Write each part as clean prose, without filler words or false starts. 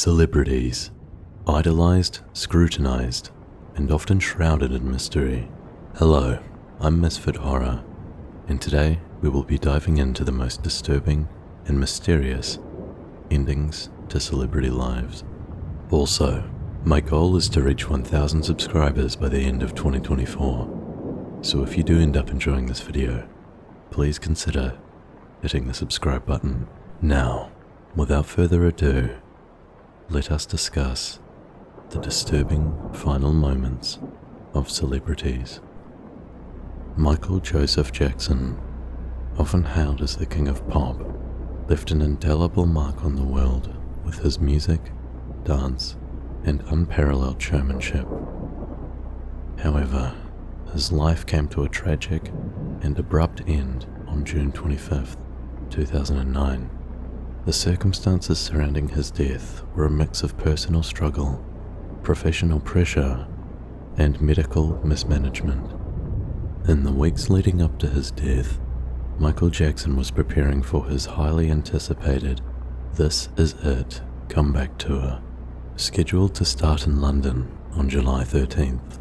Celebrities, idolized, scrutinized, and often shrouded in mystery. Hello, I'm Misfit Horror, and today we will be diving into the most disturbing and mysterious endings to celebrity lives. Also, my goal is to reach 1,000 subscribers by the end of 2024, so if you do end up enjoying this video, please consider hitting the subscribe button. Now, without further ado, let us discuss the disturbing final moments of celebrities. Michael Joseph Jackson, often hailed as the King of Pop, left an indelible mark on the world with his music, dance, and unparalleled showmanship. However, his life came to a tragic and abrupt end on June 25th, 2009. The circumstances surrounding his death were a mix of personal struggle, professional pressure, and medical mismanagement. In the weeks leading up to his death, Michael Jackson was preparing for his highly anticipated This Is It comeback tour, scheduled to start in London on July 13th,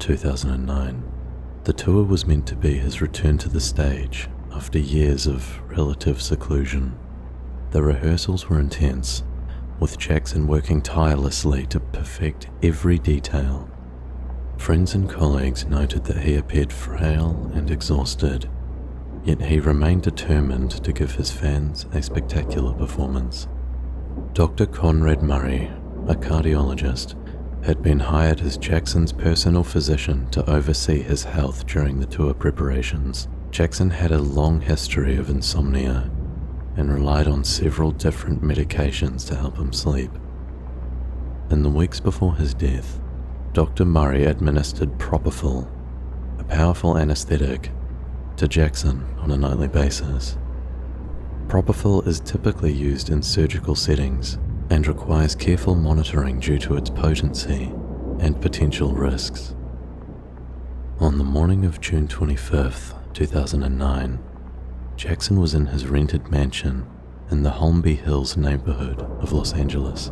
2009. The tour was meant to be his return to the stage after years of relative seclusion. The rehearsals were intense, with Jackson working tirelessly to perfect every detail. Friends and colleagues noted that he appeared frail and exhausted, yet he remained determined to give his fans a spectacular performance. Dr. Conrad Murray, a cardiologist, had been hired as Jackson's personal physician to oversee his health during the tour preparations. Jackson had a long history of insomnia and relied on several different medications to help him sleep. In the weeks before his death, Dr. Murray administered propofol, a powerful anesthetic, to Jackson on a nightly basis. Propofol is typically used in surgical settings and requires careful monitoring due to its potency and potential risks. On the morning of June 25th, 2009, Jackson was in his rented mansion in the Holmby Hills neighborhood of Los Angeles.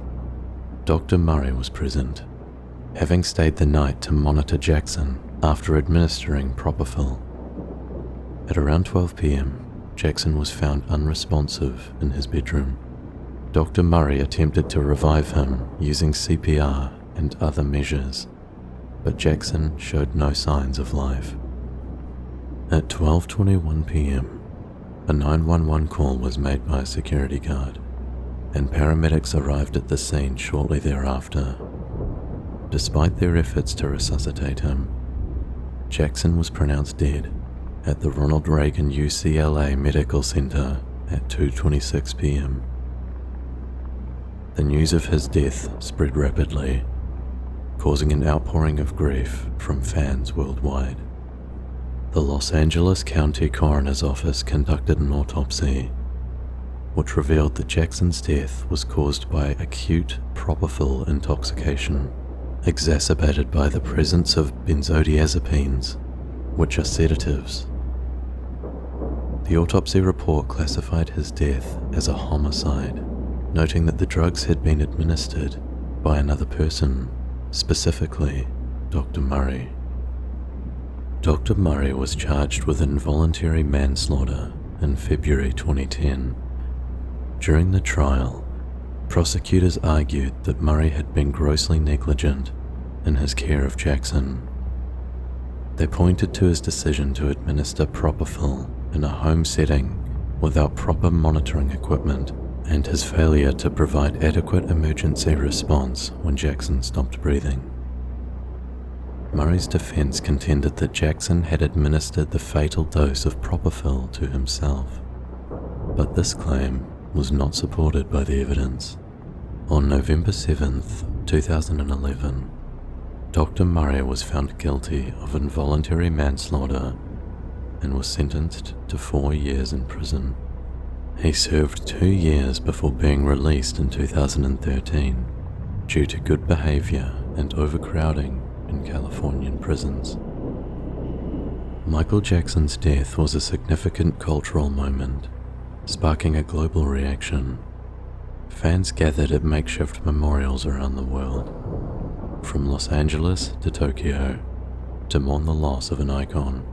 Dr. Murray was present, having stayed the night to monitor Jackson after administering propofol. At around 12 p.m., Jackson was found unresponsive in his bedroom. Dr. Murray attempted to revive him using CPR and other measures, but Jackson showed no signs of life. At 12:21 p.m., a 911 call was made by a security guard, and paramedics arrived at the scene shortly thereafter. Despite their efforts to resuscitate him, Jackson was pronounced dead at the Ronald Reagan UCLA Medical Center at 2:26 p.m. The news of his death spread rapidly, causing an outpouring of grief from fans worldwide. The Los Angeles County Coroner's Office conducted an autopsy, which revealed that Jackson's death was caused by acute propofol intoxication, exacerbated by the presence of benzodiazepines, which are sedatives. The autopsy report classified his death as a homicide, noting that the drugs had been administered by another person, specifically Dr. Murray. Dr. Murray was charged with involuntary manslaughter in February 2010. During the trial, prosecutors argued that Murray had been grossly negligent in his care of Jackson. They pointed to his decision to administer propofol in a home setting without proper monitoring equipment and his failure to provide adequate emergency response when Jackson stopped breathing. Murray's defense contended that Jackson had administered the fatal dose of propofol to himself, but this claim was not supported by the evidence. On November 7th, 2011, Dr. Murray was found guilty of involuntary manslaughter and was sentenced to 4 years in prison. He served 2 years before being released in 2013 due to good behavior and overcrowding in Californian prisons. Michael Jackson's death was a significant cultural moment, sparking a global reaction. Fans gathered at makeshift memorials around the world, from Los Angeles to Tokyo, to mourn the loss of an icon.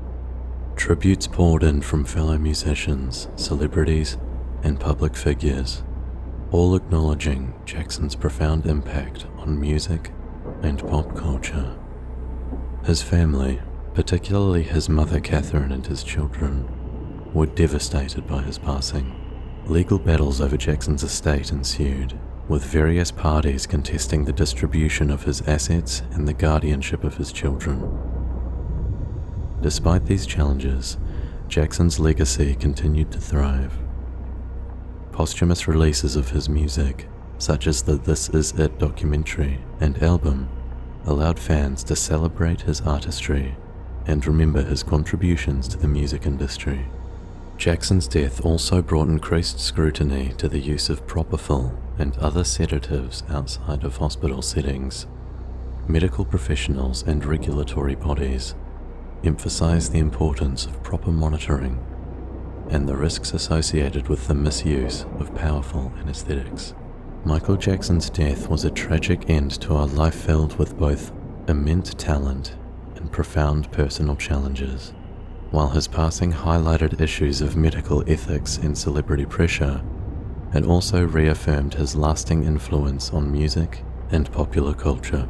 Tributes poured in from fellow musicians, celebrities, and public figures, all acknowledging Jackson's profound impact on music and pop culture. His family, particularly his mother Catherine and his children, were devastated by his passing. Legal battles over Jackson's estate ensued, with various parties contesting the distribution of his assets and the guardianship of his children. Despite these challenges, Jackson's legacy continued to thrive. Posthumous releases of his music, such as the This Is It documentary and album, allowed fans to celebrate his artistry and remember his contributions to the music industry. Jackson's death also brought increased scrutiny to the use of propofol and other sedatives outside of hospital settings. Medical professionals and regulatory bodies emphasize the importance of proper monitoring and the risks associated with the misuse of powerful anesthetics. Michael Jackson's death was a tragic end to a life filled with both immense talent and profound personal challenges. While his passing highlighted issues of medical ethics and celebrity pressure, it also reaffirmed his lasting influence on music and popular culture.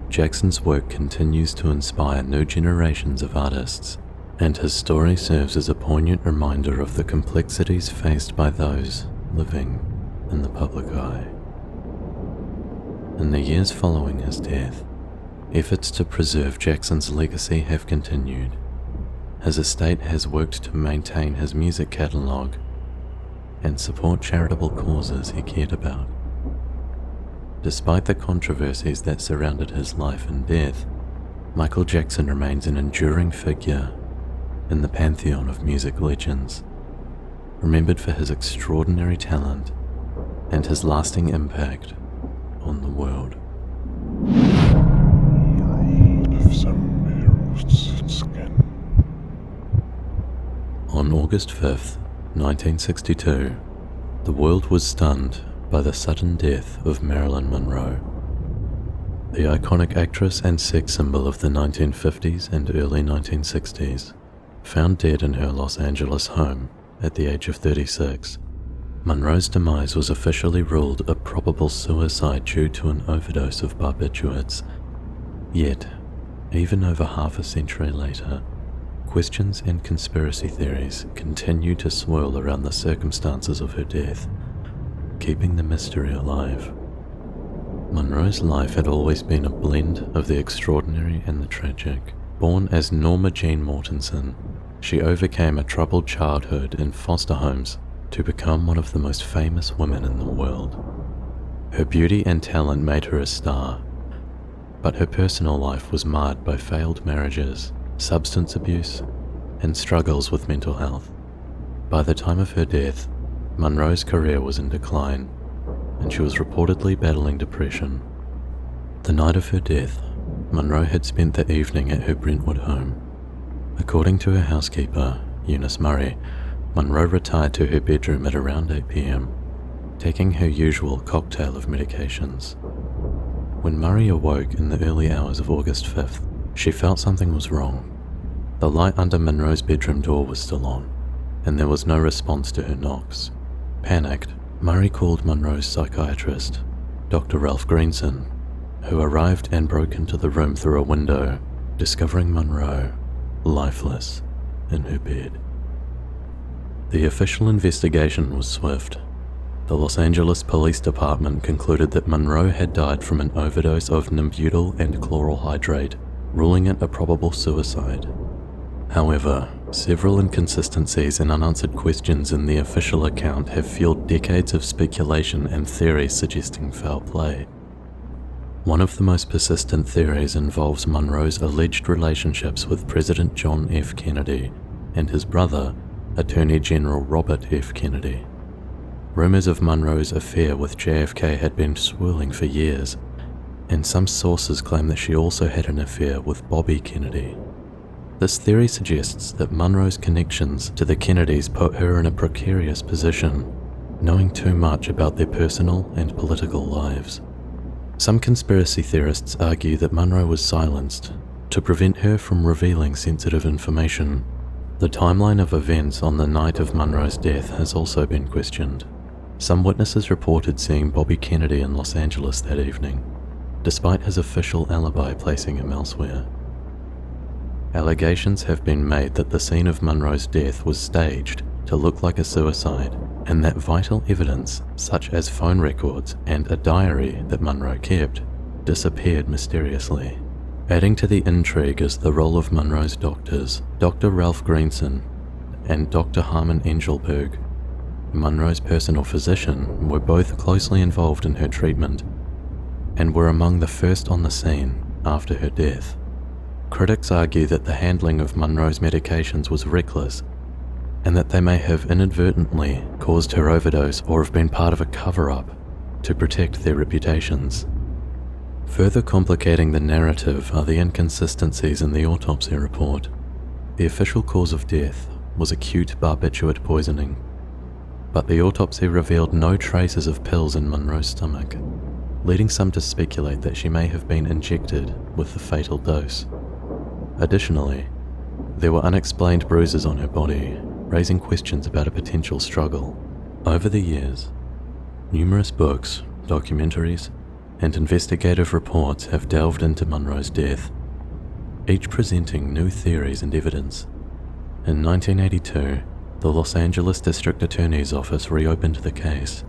Jackson's work continues to inspire new generations of artists, and his story serves as a poignant reminder of the complexities faced by those living in the public eye. In the years following his death, efforts to preserve Jackson's legacy have continued. His estate has worked to maintain his music catalogue and support charitable causes he cared about. Despite the controversies that surrounded his life and death, Michael Jackson remains an enduring figure in the pantheon of music legends, remembered for his extraordinary talent and his lasting impact on the world. On August 5th, 1962, the world was stunned by the sudden death of Marilyn Monroe. The iconic actress and sex symbol of the 1950s and early 1960s, found dead in her Los Angeles home at the age of 36, Monroe's demise was officially ruled a probable suicide due to an overdose of barbiturates. Yet, even over half a century later, questions and conspiracy theories continue to swirl around the circumstances of her death, keeping the mystery alive. Monroe's life had always been a blend of the extraordinary and the tragic. Born as Norma Jean Mortensen, she overcame a troubled childhood in foster homes to become one of the most famous women in the world. Her beauty and talent made her a star, but her personal life was marred by failed marriages, substance abuse, and struggles with mental health. By the time of her death, Monroe's career was in decline, and she was reportedly battling depression. The night of her death, Monroe had spent the evening at her Brentwood home. According to her housekeeper, Eunice Murray, Monroe retired to her bedroom at around 8 p.m., taking her usual cocktail of medications. When Murray awoke in the early hours of August 5th, she felt something was wrong. The light under Monroe's bedroom door was still on, and there was no response to her knocks. Panicked, Murray called Monroe's psychiatrist, Dr. Ralph Greenson, who arrived and broke into the room through a window, discovering Monroe lifeless in her bed. The official investigation was swift. The Los Angeles Police Department concluded that Monroe had died from an overdose of nimbutyl and chloral hydrate, ruling it a probable suicide. However, several inconsistencies and unanswered questions in the official account have fueled decades of speculation and theories suggesting foul play. One of the most persistent theories involves Monroe's alleged relationships with President John F. Kennedy and his brother, Attorney General Robert F. Kennedy. Rumors of Monroe's affair with JFK had been swirling for years, and some sources claim that she also had an affair with Bobby Kennedy. This theory suggests that Monroe's connections to the Kennedys put her in a precarious position, knowing too much about their personal and political lives. Some conspiracy theorists argue that Munro was silenced to prevent her from revealing sensitive information. The timeline of events on the night of Munro's death has also been questioned. Some witnesses reported seeing Bobby Kennedy in Los Angeles that evening, despite his official alibi placing him elsewhere. Allegations have been made that the scene of Munro's death was staged to look like a suicide, and that vital evidence, such as phone records and a diary that Munro kept, disappeared mysteriously. Adding to the intrigue is the role of Munro's doctors, Dr. Ralph Greenson and Dr. Harmon Engelberg. Munro's personal physician were both closely involved in her treatment and were among the first on the scene after her death. Critics argue that the handling of Munro's medications was reckless and that they may have inadvertently caused her overdose or have been part of a cover-up to protect their reputations. Further complicating the narrative are the inconsistencies in the autopsy report. The official cause of death was acute barbiturate poisoning, but the autopsy revealed no traces of pills in Munro's stomach, leading some to speculate that she may have been injected with the fatal dose. Additionally, there were unexplained bruises on her body, raising questions about a potential struggle. Over the years, numerous books, documentaries, and investigative reports have delved into Munro's death, each presenting new theories and evidence. In 1982, the Los Angeles District Attorney's Office reopened the case,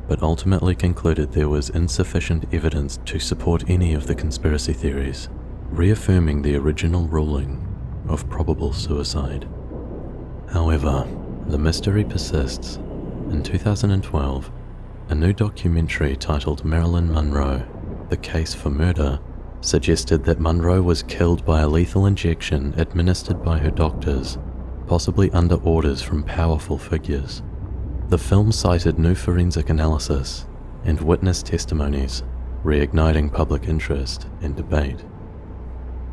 but ultimately concluded there was insufficient evidence to support any of the conspiracy theories, reaffirming the original ruling of probable suicide. However, the mystery persists. In 2012, a new documentary titled Marilyn Monroe: The Case for Murder suggested that Monroe was killed by a lethal injection administered by her doctors, possibly under orders from powerful figures. The film cited new forensic analysis and witness testimonies, reigniting public interest and debate.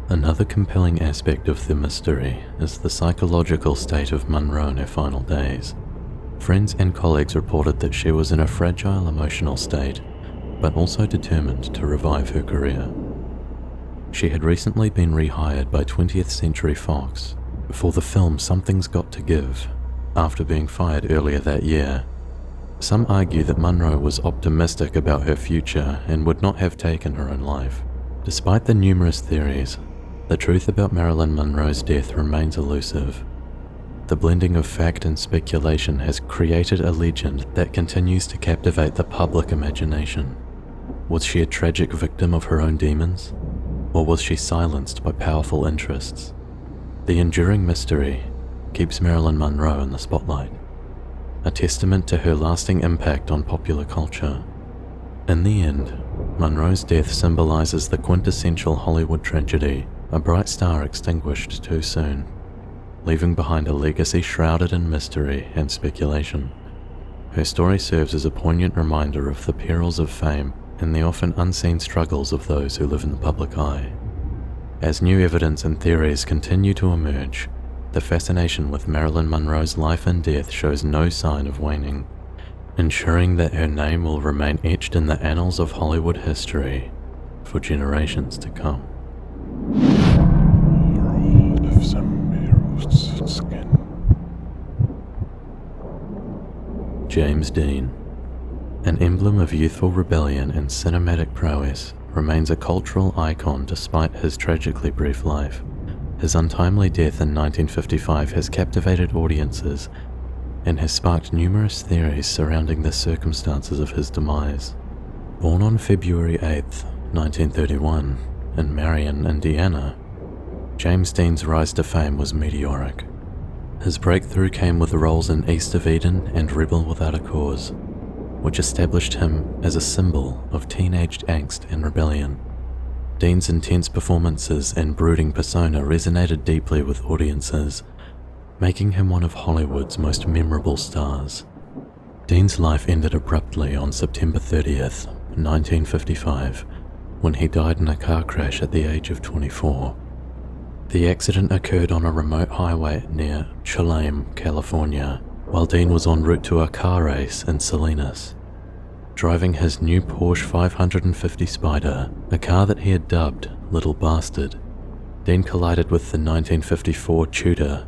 Another compelling aspect of the mystery is the psychological state of Monroe in her final days. Friends and colleagues reported that she was in a fragile emotional state, but also determined to revive her career. She had recently been rehired by 20th Century Fox for the film Something's Got to Give, after being fired earlier that year. Some argue that Monroe was optimistic about her future and would not have taken her own life. Despite the numerous theories, the truth about Marilyn Monroe's death remains elusive. The blending of fact and speculation has created a legend that continues to captivate the public imagination. Was she a tragic victim of her own demons? Or was she silenced by powerful interests? The enduring mystery keeps Marilyn Monroe in the spotlight, a testament to her lasting impact on popular culture. In the end, Monroe's death symbolizes the quintessential Hollywood tragedy, a bright star extinguished too soon, leaving behind a legacy shrouded in mystery and speculation. Her story serves as a poignant reminder of the perils of fame and the often unseen struggles of those who live in the public eye. As new evidence and theories continue to emerge, the fascination with Marilyn Monroe's life and death shows no sign of waning, ensuring that her name will remain etched in the annals of Hollywood history for generations to come. James Dean, an emblem of youthful rebellion and cinematic prowess, remains a cultural icon despite his tragically brief life. His untimely death in 1955 has captivated audiences and has sparked numerous theories surrounding the circumstances of his demise. Born on February 8, 1931, in Marion, Indiana, James Dean's rise to fame was meteoric. His breakthrough came with roles in East of Eden and Rebel Without a Cause, which established him as a symbol of teenaged angst and rebellion. Dean's intense performances and brooding persona resonated deeply with audiences, making him one of Hollywood's most memorable stars. Dean's life ended abruptly on September 30th, 1955, when he died in a car crash at the age of 24. The accident occurred on a remote highway near Cholame, California, while Dean was en route to a car race in Salinas. Driving his new Porsche 550 Spider, a car that he had dubbed Little Bastard, Dean collided with the 1954 Tudor,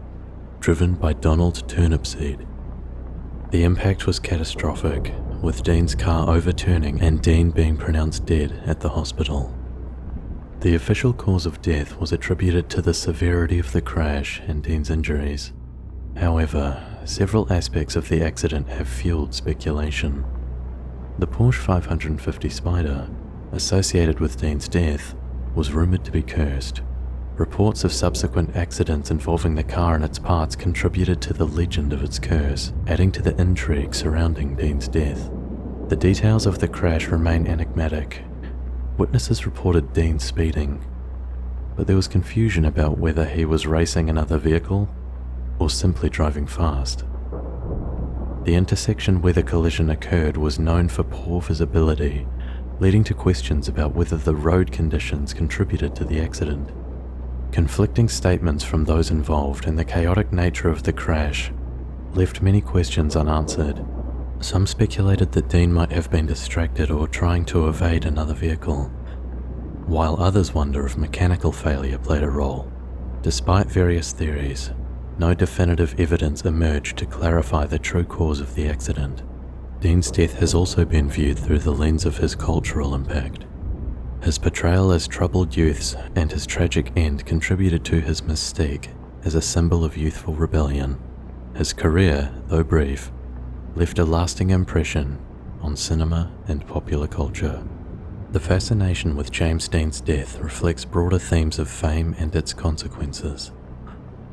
driven by Donald Turnipseed. The impact was catastrophic, with Dean's car overturning and Dean being pronounced dead at the hospital. The official cause of death was attributed to the severity of the crash and Dean's injuries. However, several aspects of the accident have fueled speculation. The Porsche 550 Spider, associated with Dean's death, was rumoured to be cursed. Reports of subsequent accidents involving the car and its parts contributed to the legend of its curse, adding to the intrigue surrounding Dean's death. The details of the crash remain enigmatic. Witnesses reported Dean speeding, but there was confusion about whether he was racing another vehicle or simply driving fast. The intersection where the collision occurred was known for poor visibility, leading to questions about whether the road conditions contributed to the accident. Conflicting statements from those involved and the chaotic nature of the crash left many questions unanswered. Some speculated that Dean might have been distracted or trying to evade another vehicle, while others wonder if mechanical failure played a role. Despite various theories, no definitive evidence emerged to clarify the true cause of the accident. Dean's death has also been viewed through the lens of his cultural impact. His portrayal as troubled youths and his tragic end contributed to his mystique as a symbol of youthful rebellion. His career, though brief, left a lasting impression on cinema and popular culture. The fascination with James Dean's death reflects broader themes of fame and its consequences.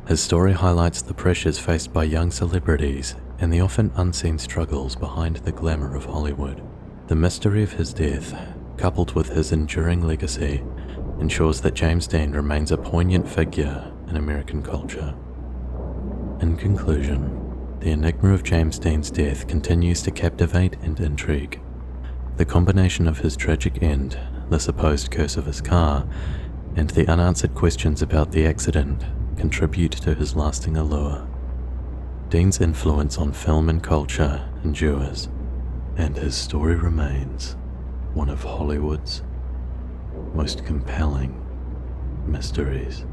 His story highlights the pressures faced by young celebrities and the often unseen struggles behind the glamour of Hollywood. The mystery of his death, coupled with his enduring legacy, ensures that James Dean remains a poignant figure in American culture. In conclusion, the enigma of James Dean's death continues to captivate and intrigue. The combination of his tragic end, the supposed curse of his car, and the unanswered questions about the accident contribute to his lasting allure. Dean's influence on film and culture endures, and his story remains one of Hollywood's most compelling mysteries.